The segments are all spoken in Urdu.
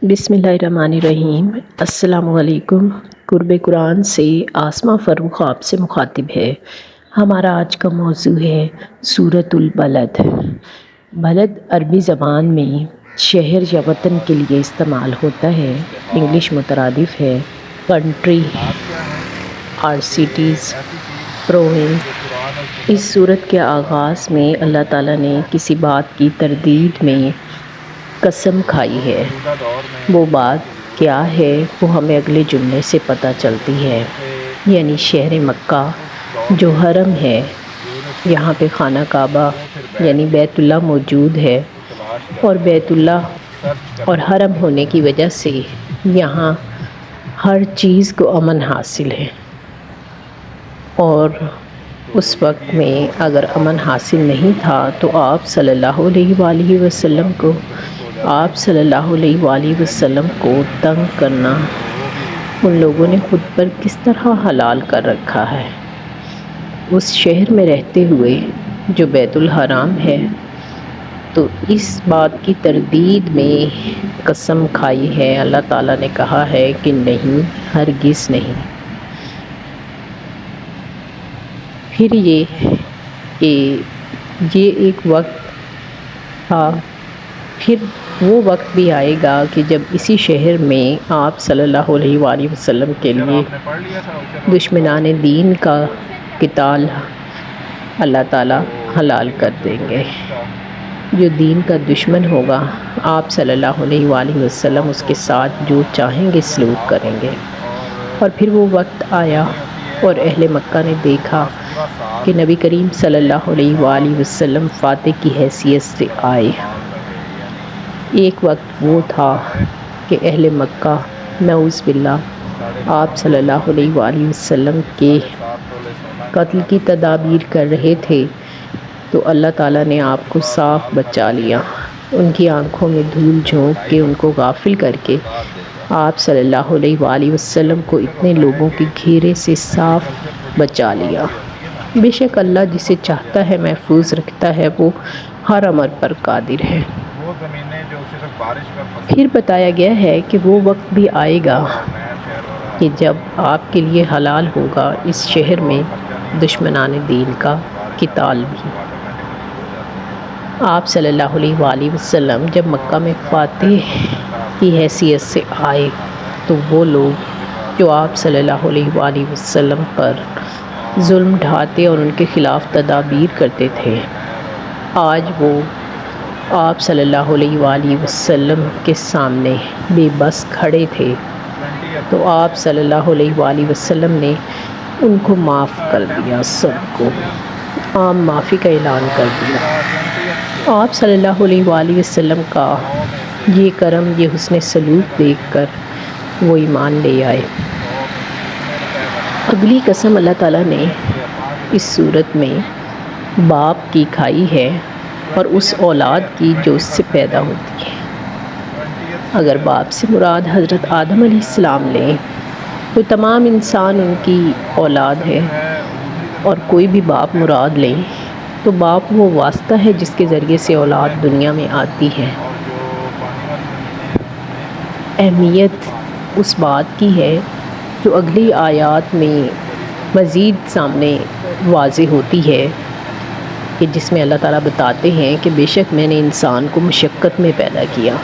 بسم اللہ الرحمن الرحیم۔ السلام علیکم۔ قرب قرآن سے آسماء فروخ آپ سے مخاطب ہے۔ ہمارا آج کا موضوع ہے سورۃ البلد۔ بلد عربی زبان میں شہر یا وطن کے لیے استعمال ہوتا ہے۔ انگلش مترادف ہے کنٹری اور سٹیز، پروونس۔ اس سورت کے آغاز میں اللہ تعالیٰ نے کسی بات کی تردید میں قسم کھائی ہے۔ وہ بات کیا ہے وہ ہمیں اگلے جملے سے پتہ چلتی ہے، یعنی شہر مکہ جو حرم ہے، یہاں پہ خانہ کعبہ یعنی بیت اللہ موجود ہے، اور بیت اللہ اور حرم ہونے کی وجہ سے یہاں ہر چیز کو امن حاصل ہے، اور اس وقت میں اگر امن حاصل نہیں تھا تو آپ صلی اللہ علیہ وآلہ وسلم کو تنگ کرنا ان لوگوں نے خود پر کس طرح حلال کر رکھا ہے۔ اس شہر میں رہتے ہوئے جو بیت الحرام ہے، تو اس بات کی تردید میں قسم کھائی ہے۔ اللہ تعالیٰ نے کہا ہے کہ نہیں، ہرگز نہیں۔ پھر یہ ایک وقت تھا، پھر وہ وقت بھی آئے گا کہ جب اسی شہر میں آپ صلی اللہ علیہ وآلہ وسلم کے لیے دشمنان دین کا قتال اللہ تعالیٰ حلال کر دیں گے۔ جو دین کا دشمن ہوگا، آپ صلی اللہ علیہ وآلہ وسلم اس کے ساتھ جو چاہیں گے سلوک کریں گے۔ اور پھر وہ وقت آیا اور اہل مکہ نے دیکھا کہ نبی کریم صلی اللہ علیہ وآلہ وسلم فاتح کی حیثیت سے آئے۔ ایک وقت وہ تھا کہ اہل مکہ نعوذ باللہ آپ صلی اللہ علیہ وآلہ وسلم کے قتل کی تدابیر کر رہے تھے، تو اللہ تعالیٰ نے آپ کو صاف بچا لیا۔ ان کی آنکھوں میں دھول جھونک کے ان کو غافل کر کے آپ صلی اللہ علیہ وآلہ وسلم کو اتنے لوگوں کے گھیرے سے صاف بچا لیا۔ بے شک اللہ جسے چاہتا ہے محفوظ رکھتا ہے، وہ ہر امر پر قادر ہے۔ پھر بتایا گیا ہے کہ وہ وقت بھی آئے گا کہ جب آپ کے لیے حلال ہوگا اس شہر میں دشمنان دین کا قتال بھی۔ آپ صلی اللہ علیہ وآلہ وسلم جب مکہ میں فاتح کی حیثیت سے آئے، تو وہ لوگ جو آپ صلی اللہ علیہ وآلہ وسلم پر ظلم ڈھاتے اور ان کے خلاف تدابیر کرتے تھے، آج وہ آپ صلی اللہ علیہ وآلہ وسلم کے سامنے بے بس کھڑے تھے، تو آپ صلی اللہ علیہ وآلہ وسلم نے ان کو معاف کر دیا، سب کو عام معافی کا اعلان کر دیا۔ آپ صلی اللہ علیہ وآلہ وسلم کا یہ کرم، یہ حسن سلوک دیکھ کر وہ ایمان لے آئے۔ اگلی قسم اللہ تعالیٰ نے اس صورت میں باپ کی کھائی ہے، اور اس اولاد کی جو اس سے پیدا ہوتی ہے۔ اگر باپ سے مراد حضرت آدم علیہ السلام لیں تو تمام انسان ان کی اولاد ہے، اور کوئی بھی باپ مراد لیں تو باپ وہ واسطہ ہے جس کے ذریعے سے اولاد دنیا میں آتی ہے۔ اہمیت اس بات کی ہے جو اگلی آیات میں مزید سامنے واضح ہوتی ہے، کہ جس میں اللہ تعالیٰ بتاتے ہیں کہ بے شک میں نے انسان کو مشقت میں پیدا کیا۔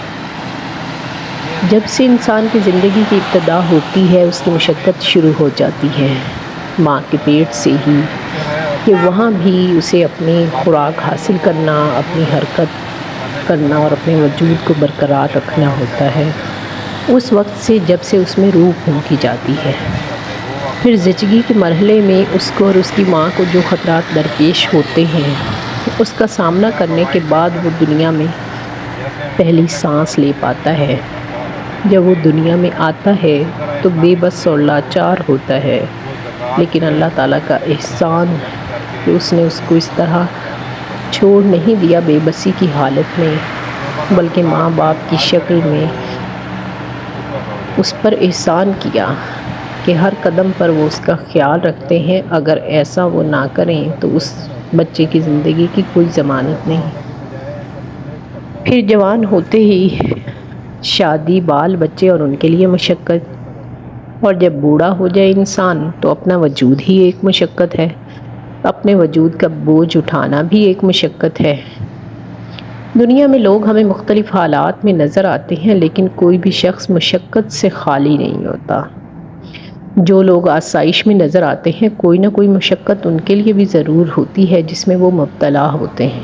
جب سے انسان کی زندگی کی ابتدا ہوتی ہے، اس کی مشقت شروع ہو جاتی ہے ماں کے پیٹ سے ہی، کہ وہاں بھی اسے اپنی خوراک حاصل کرنا، اپنی حرکت کرنا اور اپنے وجود کو برقرار رکھنا ہوتا ہے۔ اس وقت سے جب سے اس میں روح پھونکی جاتی ہے، پھر زچگی کے مرحلے میں اس کو اور اس کی ماں کو جو خطرات درپیش ہوتے ہیں، اس کا سامنا کرنے کے بعد وہ دنیا میں پہلی سانس لے پاتا ہے۔ جب وہ دنیا میں آتا ہے تو بے بس اور لاچار ہوتا ہے، لیکن اللہ تعالیٰ کا احسان کہ اس نے اس کو اس طرح چھوڑ نہیں دیا بے بسی کی حالت میں، بلکہ ماں باپ کی شکل میں اس پر احسان کیا کہ ہر قدم پر وہ اس کا خیال رکھتے ہیں۔ اگر ایسا وہ نہ کریں تو اس بچے کی زندگی کی کوئی ضمانت نہیں۔ پھر جوان ہوتے ہی شادی، بال بچے اور ان کے لیے مشقت، اور جب بوڑھا ہو جائے انسان تو اپنا وجود ہی ایک مشقت ہے، اپنے وجود کا بوجھ اٹھانا بھی ایک مشقت ہے۔ دنیا میں لوگ ہمیں مختلف حالات میں نظر آتے ہیں، لیکن کوئی بھی شخص مشقت سے خالی نہیں ہوتا۔ جو لوگ آسائش میں نظر آتے ہیں، کوئی نہ کوئی مشقت ان کے لیے بھی ضرور ہوتی ہے جس میں وہ مبتلا ہوتے ہیں۔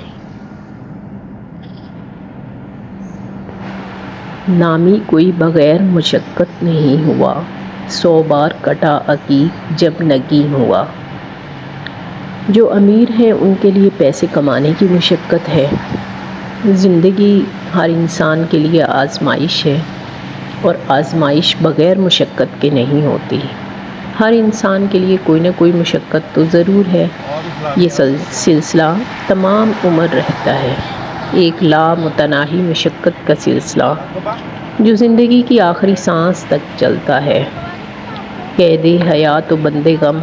نامی کوئی بغیر مشقت نہیں ہوا، 100 بار کٹا عقیق جب نگین ہوا۔ جو امیر ہیں ان کے لیے پیسے کمانے کی مشقت ہے۔ زندگی ہر انسان کے لیے آزمائش ہے، اور آزمائش بغیر مشقت کے نہیں ہوتی۔ ہر انسان کے لیے کوئی نہ کوئی مشقت تو ضرور ہے۔ یہ سلسلہ تمام عمر رہتا ہے، ایک لامتناہی مشقت کا سلسلہ جو زندگی کی آخری سانس تک چلتا ہے۔ قید حیات و بند غم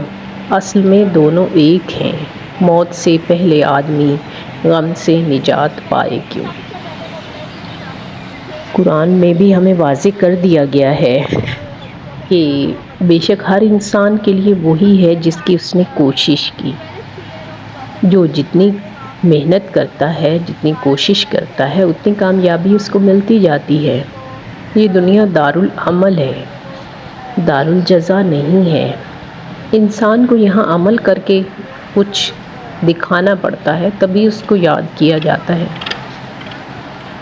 اصل میں دونوں ایک ہیں، موت سے پہلے آدمی غم سے نجات پائے کیوں۔ قرآن میں بھی ہمیں واضح کر دیا گیا ہے کہ بے شک ہر انسان کے لیے وہی ہے جس کی اس نے کوشش کی۔ جو جتنی محنت کرتا ہے، جتنی کوشش کرتا ہے، اتنی کامیابی اس کو ملتی جاتی ہے۔ یہ دنیا دارالعمل ہے، دارالجزا نہیں ہے۔ انسان کو یہاں عمل کر کے کچھ دکھانا پڑتا ہے، تبھی اس کو یاد کیا جاتا ہے۔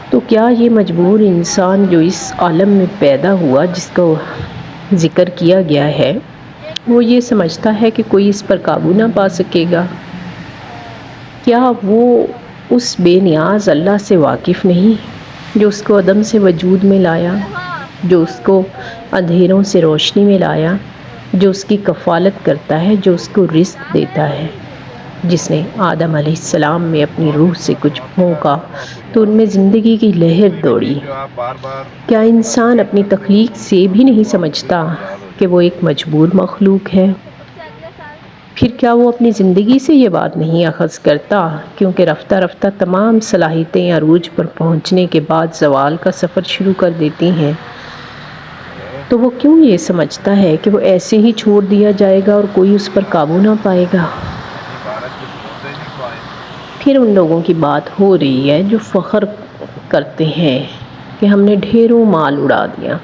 تو کیا یہ مجبور انسان جو اس عالم میں پیدا ہوا، جس کو ذکر کیا گیا ہے، وہ یہ سمجھتا ہے کہ کوئی اس پر قابو نہ پا سکے گا؟ کیا وہ اس بے نیاز اللہ سے واقف نہیں جو اس کو عدم سے وجود میں لایا، جو اس کو اندھیروں سے روشنی میں لایا، جو اس کی کفالت کرتا ہے، جو اس کو رزق دیتا ہے، جس نے آدم علیہ السلام میں اپنی روح سے کچھ پھونکا تو ان میں زندگی کی لہر دوڑی؟ کیا انسان اپنی تخلیق سے بھی نہیں سمجھتا کہ وہ ایک مجبور مخلوق ہے؟ پھر کیا وہ اپنی زندگی سے یہ بات نہیں اخذ کرتا، کیونکہ رفتہ رفتہ تمام صلاحیتیں عروج پر پہنچنے کے بعد زوال کا سفر شروع کر دیتی ہیں؟ تو وہ کیوں یہ سمجھتا ہے کہ وہ ایسے ہی چھوڑ دیا جائے گا اور کوئی اس پر قابو نہ پائے گا؟ پھر ان لوگوں کی بات ہو رہی ہے جو فخر کرتے ہیں کہ ہم نے ڈھیروں مال اڑا دیا،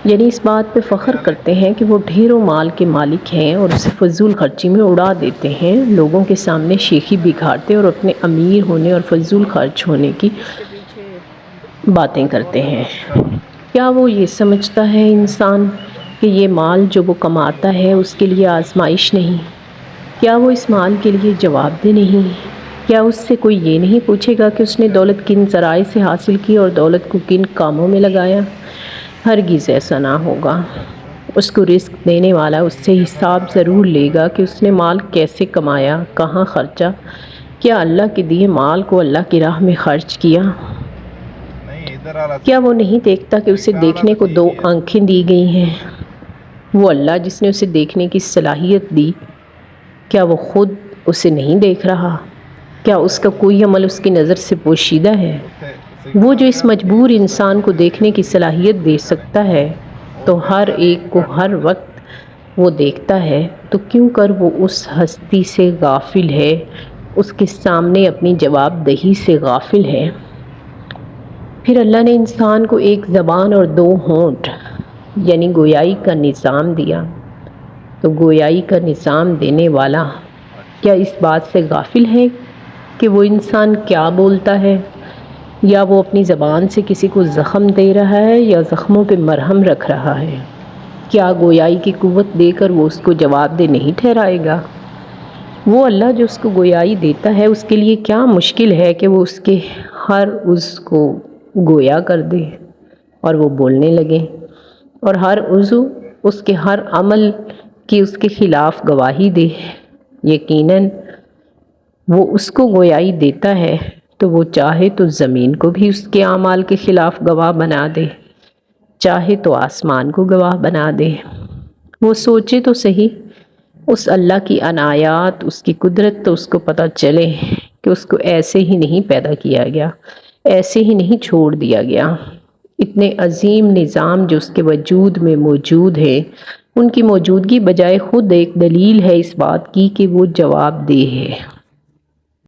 یعنی اس بات پہ فخر کرتے ہیں کہ وہ ڈھیروں مال کے مالک ہیں اور اسے فضول خرچی میں اڑا دیتے ہیں، لوگوں کے سامنے شیخی بکھارتے اور اپنے امیر ہونے اور فضول خرچ ہونے کی باتیں کرتے ہیں۔ کیا وہ یہ سمجھتا ہے انسان کہ یہ مال جو وہ کماتا ہے اس کے لیے آزمائش نہیں؟ کیا وہ اس مال کے لیے جواب دہ نہیں؟ کیا اس سے کوئی یہ نہیں پوچھے گا کہ اس نے دولت کن ذرائع سے حاصل کی اور دولت کو کن کاموں میں لگایا؟ ہرگز ایسا نہ ہوگا۔ اس کو رزق دینے والا اس سے حساب ضرور لے گا کہ اس نے مال کیسے کمایا، کہاں خرچا، کیا اللہ کے دیے مال کو اللہ کی راہ میں خرچ کیا؟ کیا وہ نہیں دیکھتا کہ اسے دیکھنے کو 2 آنکھیں دی گئی ہیں؟ وہ اللہ جس نے اسے دیکھنے کی صلاحیت دی، کیا وہ خود اسے نہیں دیکھ رہا؟ کیا اس کا کوئی عمل اس کی نظر سے پوشیدہ ہے؟ وہ جو اس مجبور انسان کو دیکھنے کی صلاحیت دے سکتا ہے تو ہر ایک کو ہر وقت وہ دیکھتا ہے، تو کیوں کر وہ اس ہستی سے غافل ہے، اس کے سامنے اپنی جواب دہی سے غافل ہے؟ پھر اللہ نے انسان کو ایک زبان اور 2 ہونٹ یعنی گویائی کا نظام دیا، تو گویائی کا نظام دینے والا کیا اس بات سے غافل ہے کہ وہ انسان کیا بولتا ہے، یا وہ اپنی زبان سے کسی کو زخم دے رہا ہے یا زخموں پہ مرہم رکھ رہا ہے؟ کیا گویائی کی قوت دے کر وہ اس کو جواب دہ نہیں ٹھہرائے گا؟ وہ اللہ جو اس کو گویائی دیتا ہے، اس کے لیے کیا مشکل ہے کہ وہ اس کے ہر عضو کو گویا کر دے اور وہ بولنے لگے، اور ہر عضو اس کے ہر عمل کی اس کے خلاف گواہی دے؟ یقیناً وہ اس کو گویائی دیتا ہے تو وہ چاہے تو زمین کو بھی اس کے اعمال کے خلاف گواہ بنا دے، چاہے تو آسمان کو گواہ بنا دے۔ وہ سوچے تو صحیح، اس اللہ کی عنایات، اس کی قدرت تو اس کو پتہ چلے کہ اس کو ایسے ہی نہیں پیدا کیا گیا، ایسے ہی نہیں چھوڑ دیا گیا۔ اتنے عظیم نظام جو اس کے وجود میں موجود ہے، ان کی موجودگی بجائے خود ایک دلیل ہے اس بات کی کہ وہ جواب دہ ہے۔